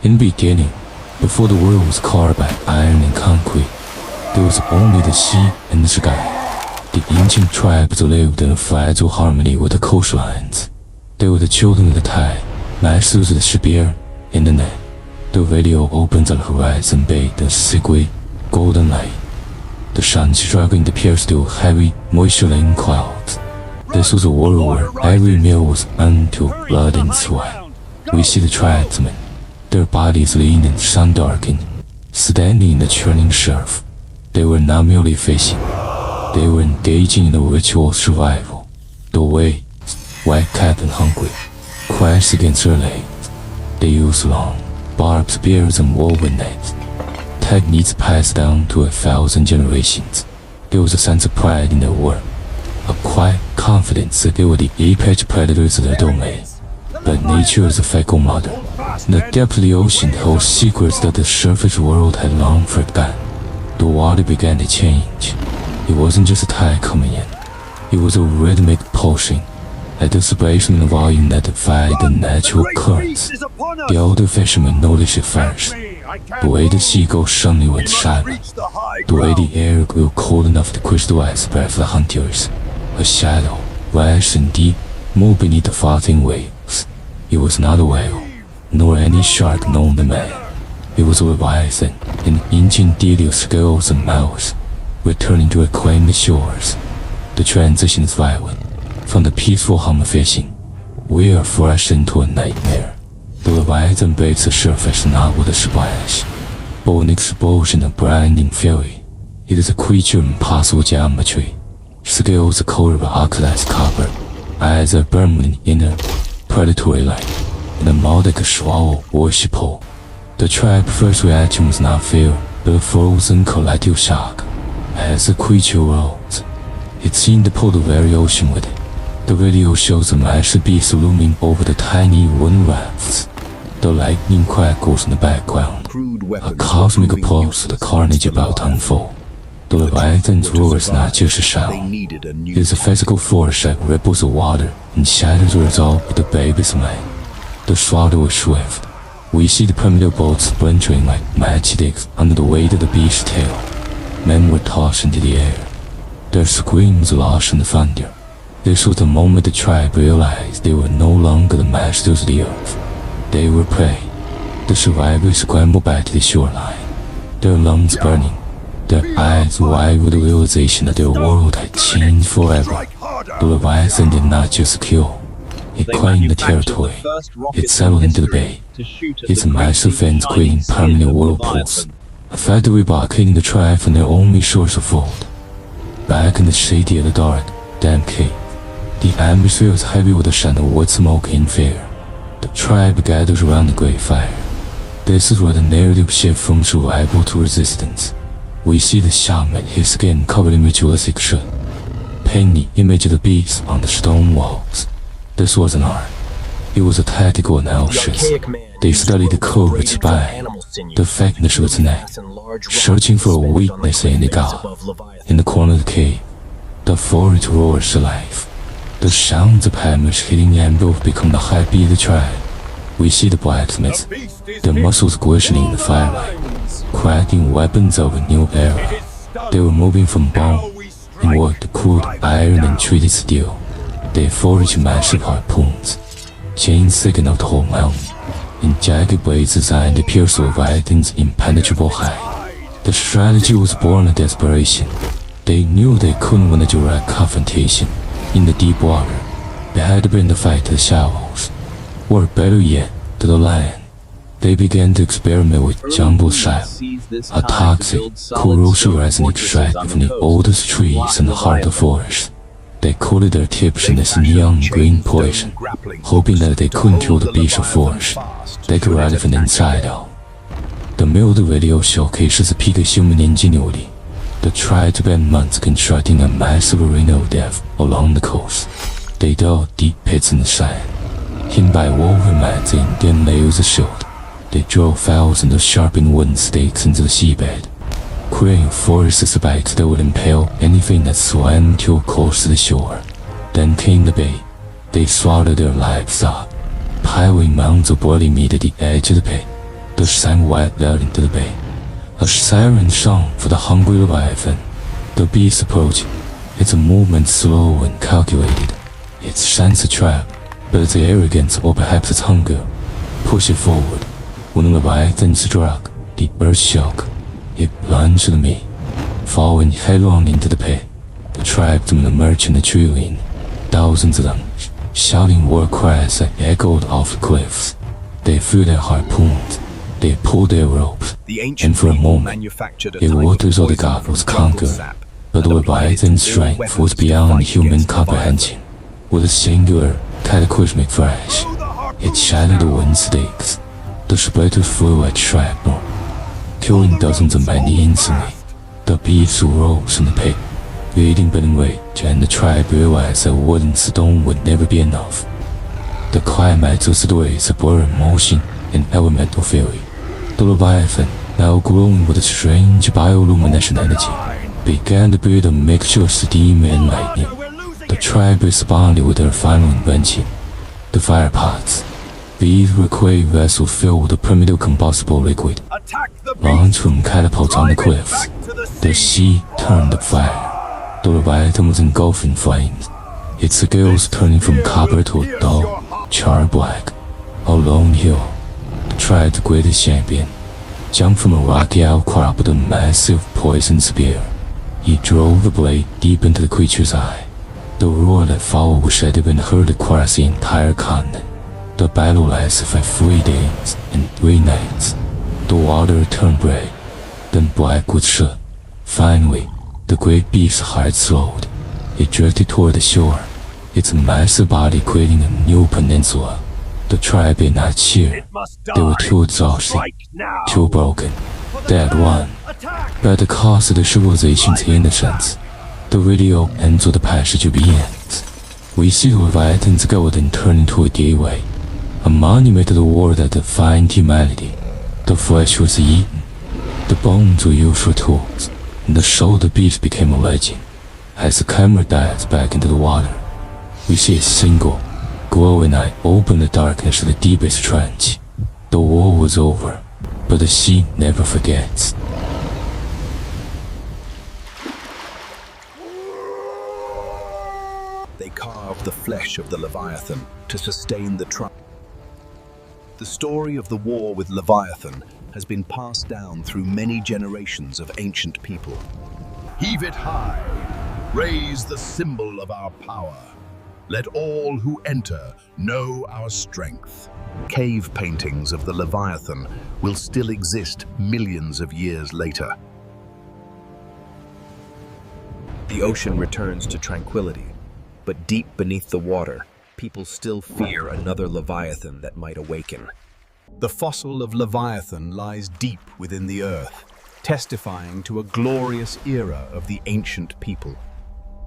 In the beginning, before the world was carved by iron and concrete, there was only the sea and the sky. The ancient tribes lived in a fragile harmony with the coastlines. They were the children of the tide, masters of the ship air and the net. The radio opens on the horizon bathed in sickly, golden light. The sun struggling to pierce through heavy, moisture-laden clouds. This was a world where every meal was unto blood and sweat. We see the tribesmen, their bodies lean and sun-darkened, standing in the churning surf. They were not merely fishing. They were engaging in a ritual survival. The waves, white-capped and hungry, crashed against their legs. They used long, barbed spears and woven nets. Techniques passed down to 1,000 generations. There was a sense of pride in their work, a quiet confidence that they were the apex predators of their domain. But nature is a fickle mother. The depth of the ocean holds secrets that the surface world had long forgotten. The water began to change. It wasn't just a tide coming in. It was a rhythmic pulsing, a displacement of volume that defied the natural currents. The older fishermen noticed it first. The way the seagulls suddenly went silent. The way the air grew cold enough to crystallize the breath of the hunters. A shadow, vast and deep, moved beneath the frothing waves. It was not a whale, nor any shark known to man. It was a Leviathan, an ancient deity of scales and mouths, returning to reclaim the shores. The transition is violent. From the peaceful hum of fishing, we are thrust into a nightmare. The Leviathan breaks the surface not with a splash, but with an explosion of blinding fury. It is a creature of impossible geometry. Scales are coated with oxidized copper, eyes are burned with an inner, predatory light, and a mouth that could swallow worship whole. The tribe's first reaction was not fear, but a frozen collective shock. As the creature rose, it seemed to pull the very ocean with it. The radio shows a massive beast looming over the tiny wooden rafts. The lightning crackles in the background, a cosmic applause for the carnage about to unfold. The Leviathan's roar is not just a sound. It is a physical force that ripples the water and shatters the resolve of the baby's mind. The slaughter was swift. We see the primitive boats splintering like matchsticks under the weight of the beast's tail. Men were tossed into the air, their screams lost in the thunder. This was the moment the tribe realized they were no longer the masters of the earth. They were prey. The survivors scrambled back to the shoreline, their lungs burning, their eyes wide with the realization that their world had changed forever. The Leviathan did not just kill. It claimed the territory. It settled into the bay, its massive fins creating permanent whirlpools, a factory blockading the tribe from their only source of food. Back in the shady of the dark, damp cave, the atmosphere was heavy with the scent of wood smoke and fear. The tribe gathers around the great fire. This is where the narrative shifts from survival to resistance. We see the shaman, his skin covered in ritualistic shit, painting the image of the beast on the stone walls. This wasn't art. It was a tactical analysis. They studied the curve of its spine, the thickness of its neck, searching for a weakness in the god. In the corner of the cave, the forest roars to life. The sounds of hammers hitting anvils become the heartbeat of the tribe. We see the blacksmiths, their muscles glistening in the firelight, crafting weapons of a new era. They were moving from bone and worked the crude iron and treated steel. They forged massive harpoons, chains thick enough to hold mountains, and jagged blades designed to pierce the Leviathan's impenetrable hide. The strategy was born of desperation. They knew they couldn't win a direct confrontation in the deep water. They had to bring the fight to the shallows, or better yet, to the land. They began to experiment with jumbo shale, a toxic, corrosive resin extracted from the oldest trees in the heart of the forest. They coated their tips in this neon green poison, hoping that if they couldn't kill the beast of force, they could ride it from the inside out. The middle of the video showcases a peak of human ingenuity. The tribe spent months constructing a massive arena of death along the coast. They dug deep pits in the sand, hidden by woven mats and thin layers of silt. They drove thousands of sharpened wooden stakes into the seabed, creating forests of spikes that would impale anything that swam too close to the shore. Then came the bait. They slaughtered their livestock, piling mounds of bloody meat at the edge of the pit. 的3个 White Leviathan 的背，而是 siren song for the hungry Leviathan. The beast approaching. Its movement slow and calculated. It shines a trap, but its arrogance or perhaps its hunger push it forward. When Leviathan struck, the earth shook. It plunged me, falling headlong into the pit. The tribesmen emerged in the drilling, thousands of them, shouting war cries that echoed off the cliffs. They threw their harpoons, they pulled their ropes, and for a moment, it was as though the god was conquered. But the Leviathan's strength was beyond human comprehension. With a singular, cataclysmic flash, it shattered the wind sticks. The splitters flew like shrapnel, killing dozens of men instantly. The beast rose in the pit, leading burning rage, and the tribe realized that wood and stone would never be enough. The climax of the story is a blur of motion and elemental fury. The Leviathan, now glowing with a strange bioluminescent energy, began to breathe a mixture of steam and lightning. The tribe responded with their final invention, the fire pots. These were clay vessels filled with a primitive combustible liquid. Launched from catapults on the cliffs, the sea turned to fire. The Leviathan was engulfed in flames, its scales turning from copper to a dull, charred black. A lone hero, the tribe's greatest champion, jumped from a rocky outcrop with a massive poison spear. He drove the blade deep into the creature's eye. The roar that followed was said to have been heard across the entire continent. The battle lasted for 3 days and 3 nights. The water turned red, then black with soot. Finally, the great beast's heart slowed. It drifted toward the shore, its massive body creating a new peninsula. The tribe did not cheer. They were too exhausted, too broken. They had won, but at the cost of the civilization's innocence. The video ends with the passage begins. We see the Leviathan's skeleton turn into a gateway, a monument to the war that defined humanity. The flesh was eaten, the bones were used for tools, and the soul of the beast became a legend. As the camera dives back into the water, we see a single, glowing eye open the darkness of the deepest trench. The war was over, but the sea never forgets. They carved the flesh of the Leviathan to sustain the tribe. The story of the war with Leviathan has been passed down through many generations of ancient people. Heave it high, raise the symbol of our power. Let all who enter know our strength. Cave paintings of the Leviathan will still exist millions of years later. The ocean returns to tranquility, but deep beneath the water, people still fear another Leviathan that might awaken. The fossil of Leviathan lies deep within the earth, testifying to a glorious era of the ancient people.